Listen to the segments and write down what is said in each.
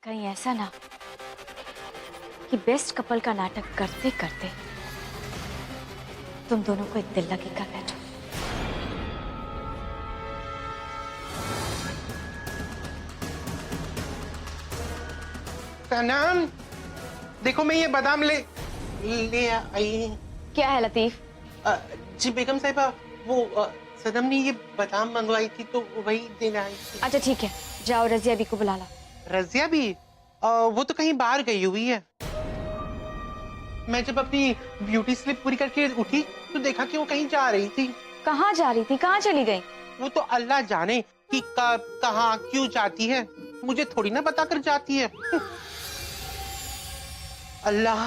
कहीं ऐसा ना कि बेस्ट कपल का नाटक करते करते तुम दोनों को एक दिल लगी कर बैठो। सनम, देखो मैं ये बादाम ले ले आई। क्या है लतीफ? जी बेगम साहिबा, वो सनम ने ये बादाम मंगवाई थी तो वही देने आई थी। अच्छा ठीक है, जाओ रजिया भी को बुला ला। रजिया भी? वो तो कहीं बाहर गई हुई है। मैं जब अपनी ब्यूटी स्लिप पूरी करके उठी तो देखा कि वो कहीं जा रही थी। कहाँ जा रही थी? कहाँ चली गई? वो तो अल्लाह जाने कि कब कहाँ क्यों जाती है, मुझे थोड़ी ना बताकर जाती है। अल्लाह,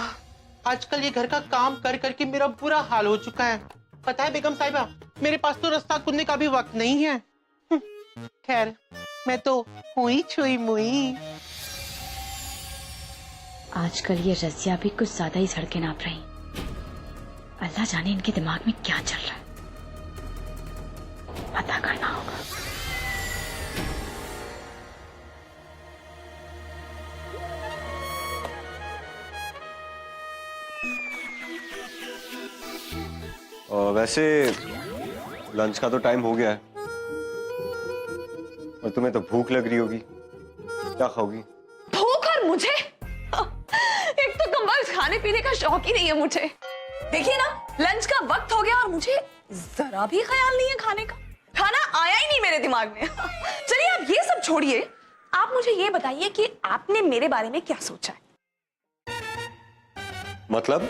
आजकल ये घर का काम कर करके मेरा बुरा हाल हो चुका है। पता है बेगम साहिबा, मेरे पास तो रास्ता खुदने का भी वक्त नहीं है। खैर, मैं तो हुई छुई मुई। आजकल ये रजिया भी कुछ ज्यादा ही सड़कें नाप रही। अल्लाह जाने इनके दिमाग में क्या चल रहा है, पता करना होगा। वैसे लंच का तो टाइम हो गया है और तुम्हें तो भूख लग रही होगी, क्या खाओगी? भूख? और मुझे एक तो कम्बल खाने पीने का शौक ही नहीं है मुझे। देखिए ना, लंच का वक्त हो गया और मुझे जरा भी ख्याल नहीं है खाने का। खाना आया ही नहीं मेरे दिमाग में। चलिए आप ये सब छोड़िए, आप मुझे ये बताइए कि आपने मेरे बारे में क्या सोचा है? मतलब?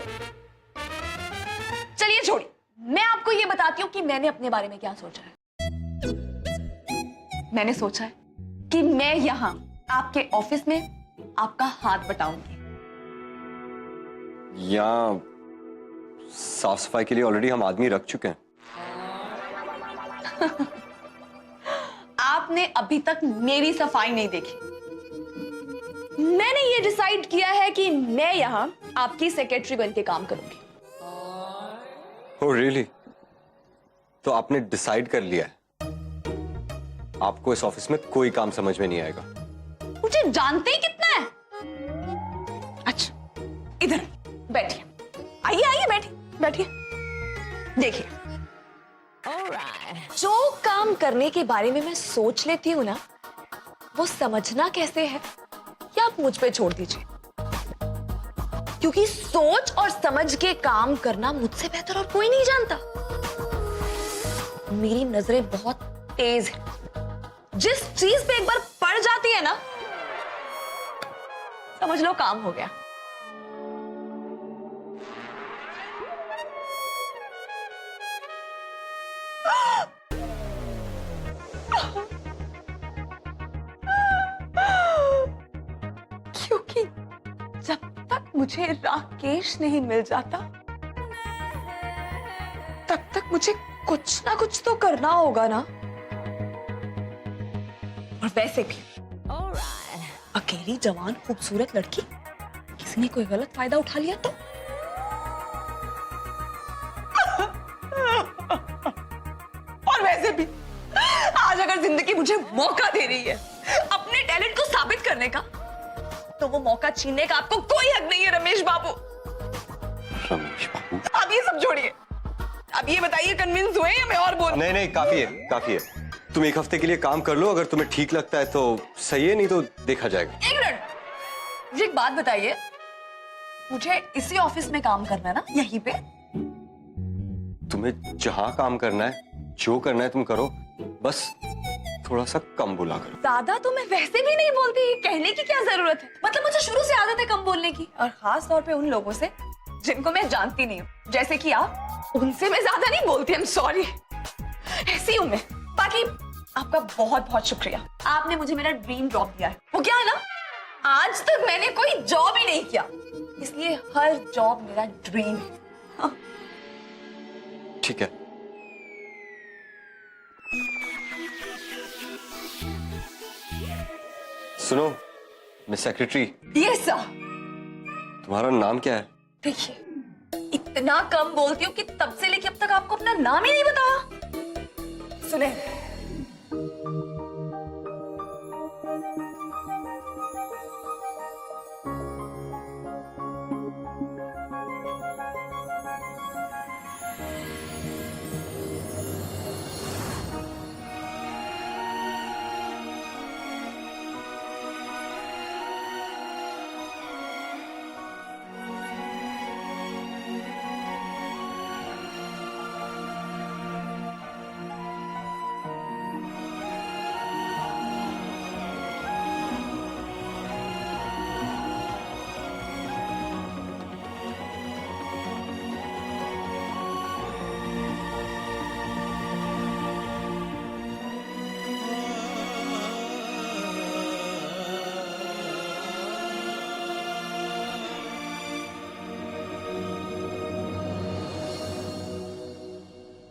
चलिए छोड़िए, मैं आपको ये बताती हूँ कि मैंने अपने बारे में क्या सोचा है। मैंने सोचा है कि मैं यहाँ आपके ऑफिस में आपका हाथ बटाऊंगी। यहाँ साफ सफाई के लिए ऑलरेडी हम आदमी रख चुके हैं। आपने अभी तक मेरी सफाई नहीं देखी। मैंने ये डिसाइड किया है कि मैं यहाँ आपकी सेक्रेटरी बन के काम करूंगी। Oh really? तो आपने डिसाइड कर लिया है आपको इस ऑफिस में कोई काम समझ में नहीं आएगा? मुझे जानते ही कितना है। अच्छा इधर बैठिए, आइए आइए बैठिए बैठिए। देखिए, जो काम करने के बारे में मैं सोच लेती हूँ ना, वो समझना कैसे है ये आप मुझ पे छोड़ दीजिए, क्योंकि सोच और समझ के काम करना मुझसे बेहतर और कोई नहीं जानता। मेरी नजरें बहुत तेज हैं। जिस चीज पे एक बार पड़ जाती है ना, समझ लो काम हो गया। क्योंकि जब तक मुझे राकेश नहीं मिल जाता, तब तक मुझे कुछ ना कुछ तो करना होगा ना। और वैसे भी अकेली जवान खूबसूरत लड़की, किसी ने कोई गलत फायदा उठा लिया तो? और वैसे भी आज अगर जिंदगी मुझे मौका दे रही है अपने टैलेंट को साबित करने का, तो वो मौका छीनने का आपको कोई हक नहीं है रमेश बाबू। रमेश बाबू? अब ये सब छोड़िए, अब ये बताइए कन्विंस हुए या मैं और बोलूं? नहीं नहीं, काफी है काफी है। तुम एक हफ्ते के लिए काम कर लो, अगर तुम्हें ठीक लगता है तो सही है, नहीं तो देखा जाएगा। एक मिनट, मुझे एक बात बताइए, मुझे इसी ऑफिस में काम करना है ना, यहीं पे? तुम्हें जहां काम करना है, जो करना है तुम करो, बस थोड़ा सा कम बोला करो। दादा तो मैं वैसे भी नहीं बोलती, कहने की क्या जरूरत है? मतलब मुझे शुरू से आदत है कम बोलने की, और खास तौर पे उन लोगों से जिनको मैं जानती नहीं हूँ, जैसे कि आप। उनसे मैं ज्यादा नहीं बोलती, आई एम सॉरी, ऐसी हूँ मैं। बाकी आपका बहुत बहुत शुक्रिया, आपने मुझे मेरा ड्रीम जॉब दिया है। वो क्या है ना, आज तक मैंने कोई जॉब ही नहीं किया, इसलिए हर जॉब मेरा ड्रीम है। हाँ। ठीक है। सुनो मिस सेक्रेटरी। Yes sir. तुम्हारा नाम क्या है? देखिए, इतना कम बोलती हूँ कि तब से लेके अब तक आपको अपना नाम ही नहीं बताया। सुने,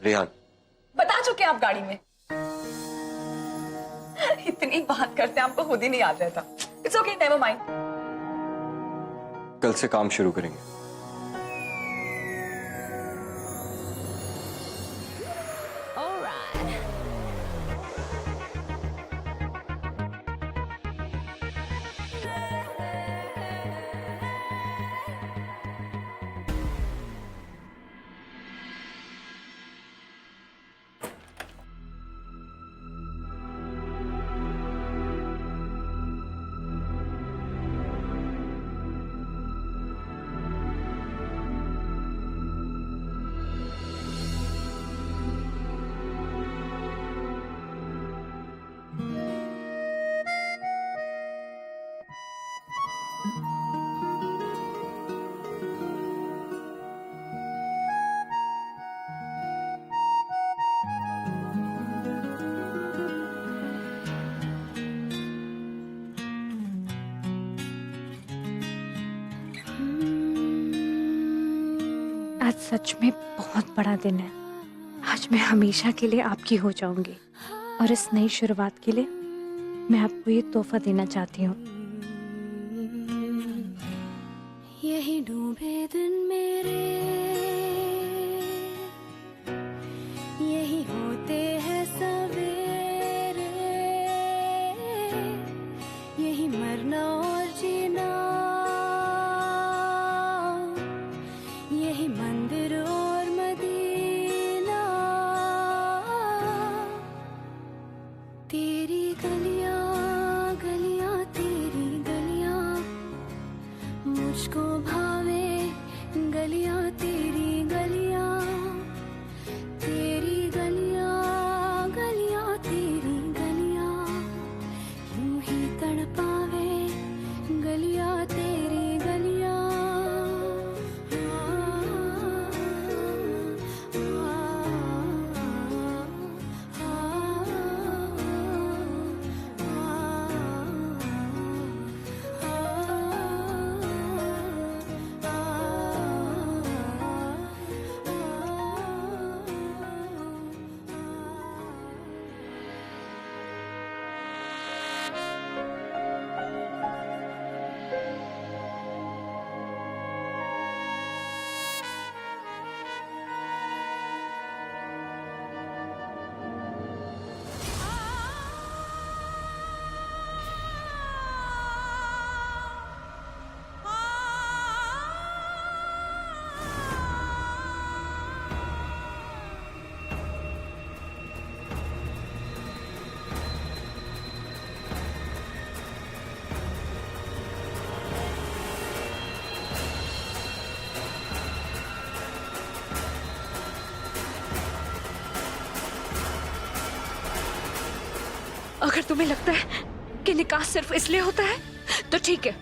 रेहान। बता चुके आप गाड़ी में। इतनी बात करते हैं आपको खुद ही नहीं याद रहता। It's okay, never mind. कल से काम शुरू करेंगे। आज सच में बहुत बड़ा दिन है। आज मैं हमेशा के लिए आपकी हो जाऊंगी और इस नई शुरुआत के लिए मैं आपको ये तोहफा देना चाहती हूँ। यही डूबे दिन मेरे, यही होते हैं सवेरे, यही मरना और जीना, यही मंदिर और मदीना, तेरी गलियां गलियां तेरी गलियां मुझको भावे, गलियां तेरी गलियां, तेरी गलियां गलियां तेरी गलियां यूं ही तड़पावे, गलियां तेरी गलियां। अगर तुम्हें लगता है कि निकाह सिर्फ इसलिए होता है तो ठीक है।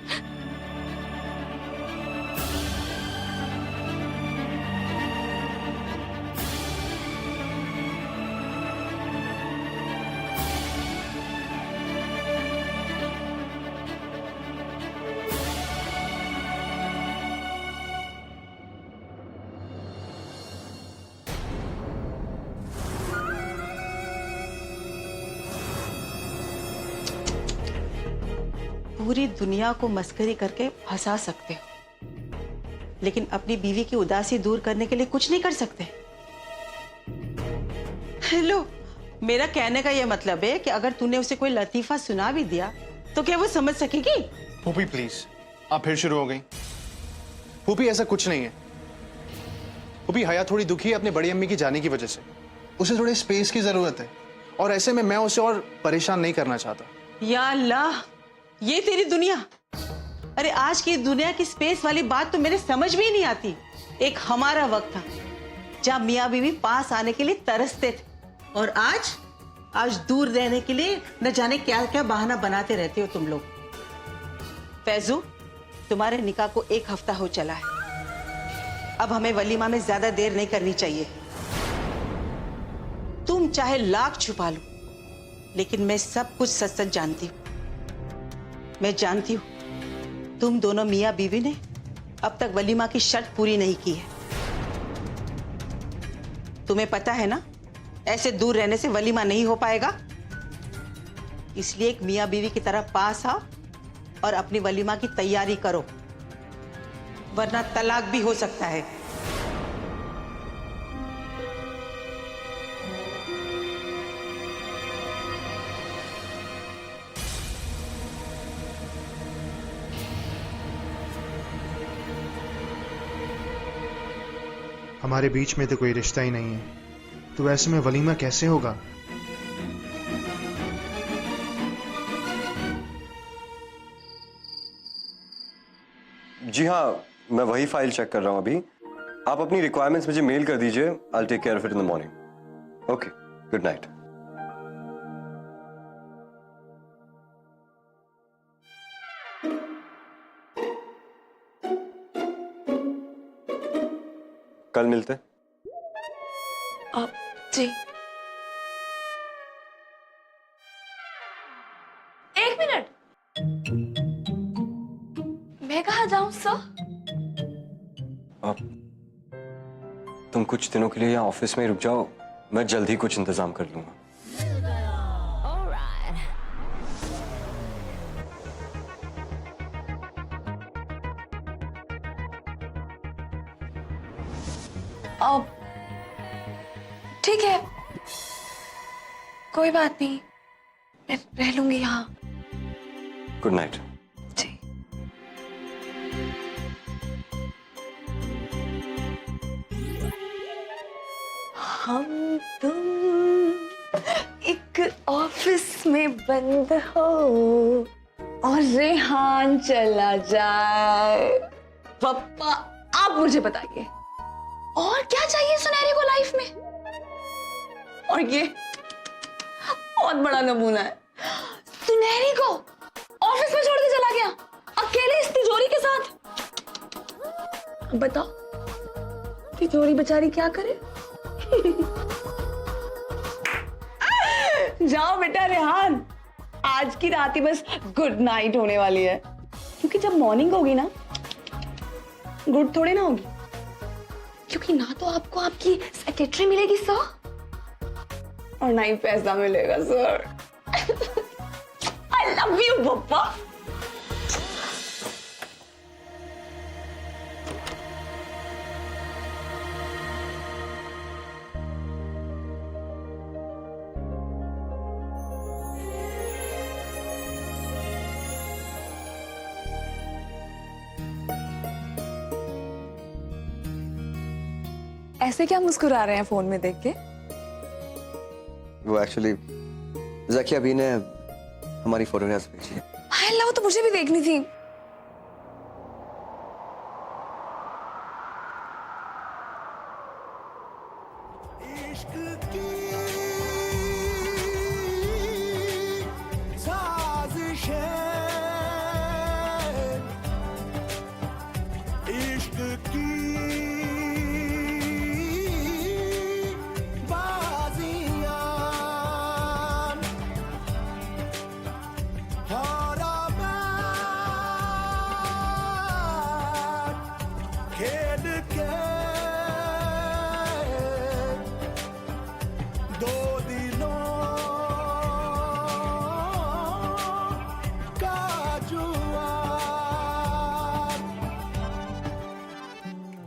पूरी दुनिया को मस्करी करके हंसा सकते हो, लेकिन अपनी बीवी की उदासी दूर करने के लिए कुछ नहीं कर सकते। हेलो, मेरा कहने का यह मतलब है कि अगर तूने उसे कोई लतीफा सुना भी दिया तो क्या वो समझ सकेगी? फूफी प्लीज, आप फिर शुरू हो गई। फूफी ऐसा कुछ नहीं है। फूफी हया थोड़ी दुखी है अपनी बड़ी अम्मी की जाने की वजह से। उसे थोड़े स्पेस की जरूरत है और ऐसे में मैं उसे और परेशान नहीं करना चाहता। या अल्लाह, ये तेरी दुनिया। अरे आज की दुनिया की स्पेस वाली बात तो मेरे समझ में ही नहीं आती। एक हमारा वक्त था जहाँ मियाँ बीवी पास आने के लिए तरसते थे, और आज दूर रहने के लिए न जाने क्या क्या बहाना बनाते रहते हो तुम लोग। फैजू, तुम्हारे निकाह को 1 हफ्ता हो चला है। अब हमें वलीमा में ज्यादा देर नहीं करनी चाहिए। तुम चाहे लाख छुपा लो, लेकिन मैं सब कुछ सच सच जानती हूँ। मैं जानती हूँ तुम दोनों मियाँ बीवी ने अब तक वलीमा की शर्त पूरी नहीं की है। तुम्हें पता है ना, ऐसे दूर रहने से वलीमा नहीं हो पाएगा। इसलिए एक मियाँ बीवी की तरह पास आओ और अपनी वलीमा की तैयारी करो, वरना तलाक भी हो सकता है। हमारे बीच में तो कोई रिश्ता ही नहीं है, तो ऐसे में वलीमा कैसे होगा? जी हाँ, मैं वही फाइल चेक कर रहा हूं अभी। आप अपनी रिक्वायरमेंट्स मुझे मेल कर दीजिए। I take care of it in the morning. Okay, good night. कल मिलते। आप जी, एक मिनट, मैं कहाँ जाऊं सर? आप तुम कुछ दिनों के लिए यहाँ ऑफिस में ही रुक जाओ, मैं जल्द ही कुछ इंतजाम कर लूंगा। अब ठीक है, कोई बात नहीं, मैं रह लूंगी यहाँ। Good night. जी। हम तुम एक ऑफिस में बंद हो और रेहान चला जाए। पप्पा आप मुझे बताइए, और क्या चाहिए सुनहरे को लाइफ में? और ये बहुत बड़ा नमूना है, सुनहरी को ऑफिस में छोड़ के चला गया अकेले इस तिजोरी के साथ। अब बताओ तिजोरी बेचारी क्या करे? जाओ बेटा रेहान, आज की रात ही बस गुड नाइट होने वाली है, क्योंकि जब मॉर्निंग होगी ना, गुड थोड़ी ना होगी, क्योंकि ना तो आपको आपकी सेक्रेटरी मिलेगी सर, और ना ही पैसा मिलेगा सर। आई लव यू पप्पा। ऐसे क्या मुस्कुरा रहे हैं फोन में देख के? वो एक्चुअली ज़किया अभी ने हमारी फोटोग्राफ्स भेजी है। हाय अल्लाह, वो तो मुझे भी देखनी थी।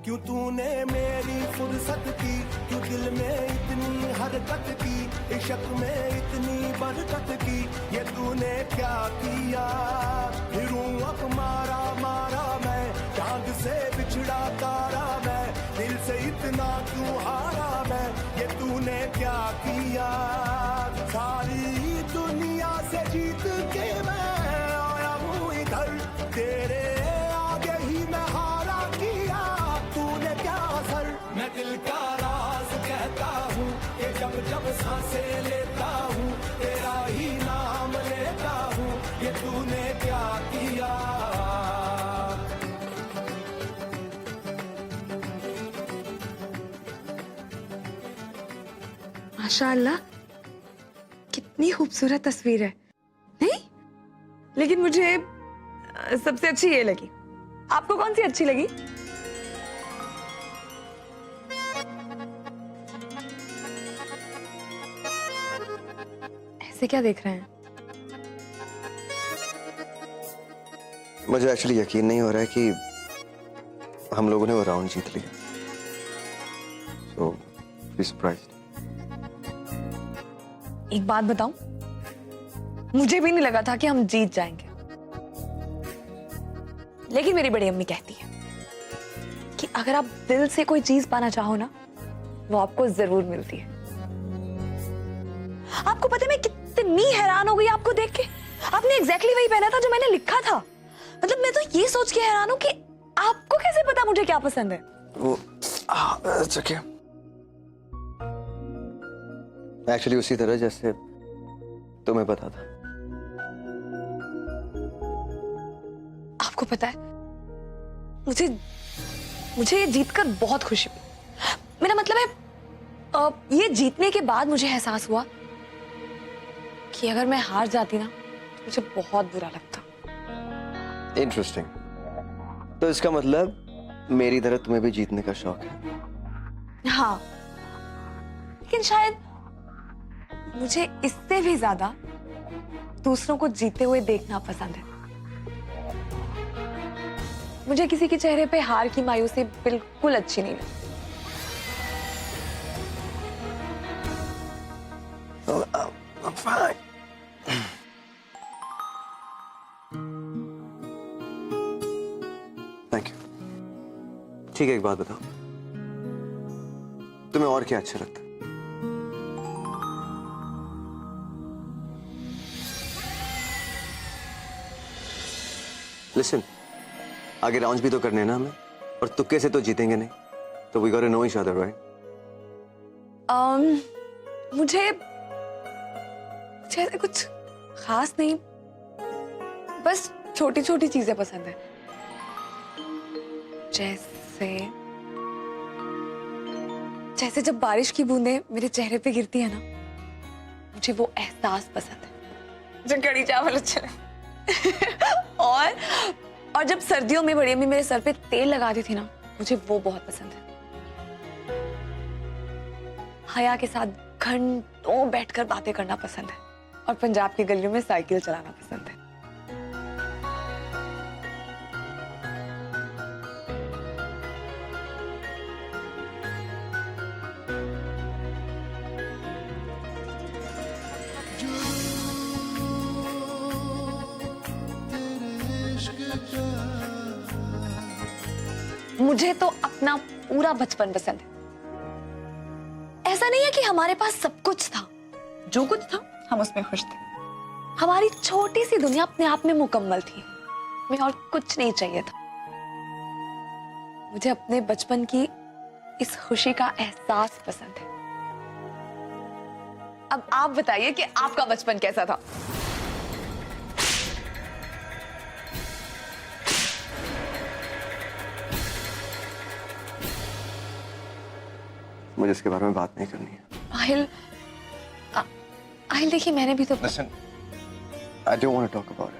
क्यों तूने मेरी फुर्सत की, क्यों दिल में इतनी हरकत की, इश्क में इतनी बरकत की, ये तूने क्या किया? फिरूं अब मारा मारा मैं, चांद से बिछड़ा तारा मैं, दिल से इतना क्यों हारा मैं, ये तूने क्या किया? सारी दुनिया से जीत के मैं आया हूँ इधर, तेरे आगे ही मैं हारा किया, तूने क्या असर? मैं दिल का राज कहता हूँ कि जब जब सांसें लेता हूँ, तेरा ही नाम लेता हूँ, ये तूने क्या किया? माशाअल्लाह, कितनी खूबसूरत तस्वीर है, नहीं? लेकिन मुझे सबसे अच्छी ये लगी। आपको कौन सी अच्छी लगी? ऐसे क्या देख रहे हैं? मुझे एक्चुअली यकीन नहीं हो रहा है कि हम लोगों ने वो राउंड जीत लिया। So, be surprised. एक बात बताऊं, मुझे भी नहीं लगा था कि हम जीत जाएंगे, लेकिन मेरी बड़ी अम्मी कहती है कि अगर आप दिल से कोई चीज पाना चाहो ना, वो आपको जरूर मिलती है। आपको पता है मैं कितनी हैरान हो गई आपको देख के। आपने एग्जैक्टली वही पहना था जो मैंने लिखा था। मतलब मैं तो ये सोच के हैरान हूं कि आपको कैसे पता मुझे क्या पसंद है। वो okay. एक्चुअली उसी तरह जैसे तुम्हें पता था। आपको पता है, मुझे ये जीतकर बहुत खुशी हुई। मेरा मतलब है ये जीतने के बाद मुझे एहसास हुआ कि अगर मैं हार जाती ना तो मुझे बहुत बुरा लगता। इंटरेस्टिंग। तो इसका मतलब मेरी तरह तुम्हें भी जीतने का शौक है। हाँ, लेकिन शायद मुझे इससे भी ज्यादा दूसरों को जीते हुए देखना पसंद है। मुझे किसी के चेहरे पे हार की मायूसी बिल्कुल अच्छी नहीं लगती। I'm fine. Thank you. ठीक है, एक बात बताओ, तुम्हें और क्या अच्छा लगता है? Listen, आगे राउंड्स भी तो करने हैं ना हमें, और तुक्के से तो जीतेंगे नहीं, तो we gotta know each other, right? मुझे ऐसे कुछ खास नहीं, बस छोटी छोटी चीजें पसंद है। जैसे जब बारिश की बूंदें मेरे चेहरे पे गिरती है ना, मुझे वो एहसास पसंद है। मुझे कड़ी चावल अच्छे लगते और जब सर्दियों में बड़ी अम्मी मेरे सर पे तेल लगाती थी ना, मुझे वो बहुत पसंद है। हया के साथ घंटों बैठकर बातें करना पसंद है और पंजाब की गलियों में साइकिल चलाना पसंद है। मुझे तो अपना पूरा बचपन पसंद है। ऐसा नहीं है कि हमारे पास सब कुछ था, जो कुछ था हम उसमें खुश थे। हमारी छोटी सी दुनिया अपने आप में मुकम्मल थी, हमें और कुछ नहीं चाहिए था। मुझे अपने बचपन की इस खुशी का एहसास पसंद है। अब आप बताइए कि आपका बचपन कैसा था? मुझे इसके बारे में बात नहीं करनी है। आहिल देखिए, मैंने भी तो Listen, I don't want to talk about it.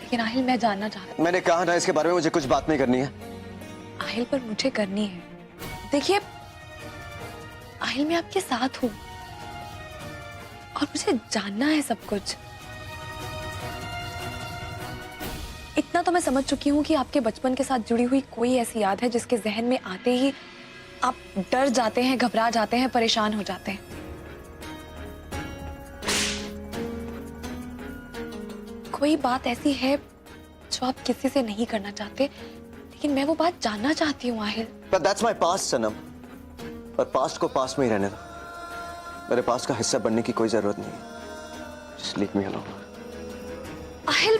लेकिन आहिल मैं जानना चाहती हूँ। मैंने कहा ना, इसके बारे में मुझे कुछ बात नहीं करनी है। आहिल पर मुझे करनी है। देखिए आहिल, मैं आपके साथ हूँ और मुझे जानना है सब कुछ। इतना तो मैं समझ चुकी हूँ कि आपके बचपन के साथ जुड़ी हुई कोई ऐसी याद है जिसके जहन में आते ही आप डर जाते हैं, घबरा जाते हैं, परेशान हो जाते हैं। कोई बात ऐसी है जो आप किसी से नहीं करना चाहते, लेकिन मैं वो बात जानना चाहती हूँ Aahil. But that's my past, सनम। पर पास्ट को पास्ट में ही रहने दो। मेरे पास्ट का हिस्सा बनने की कोई जरूरत नहीं है। Just leave me alone. Aahil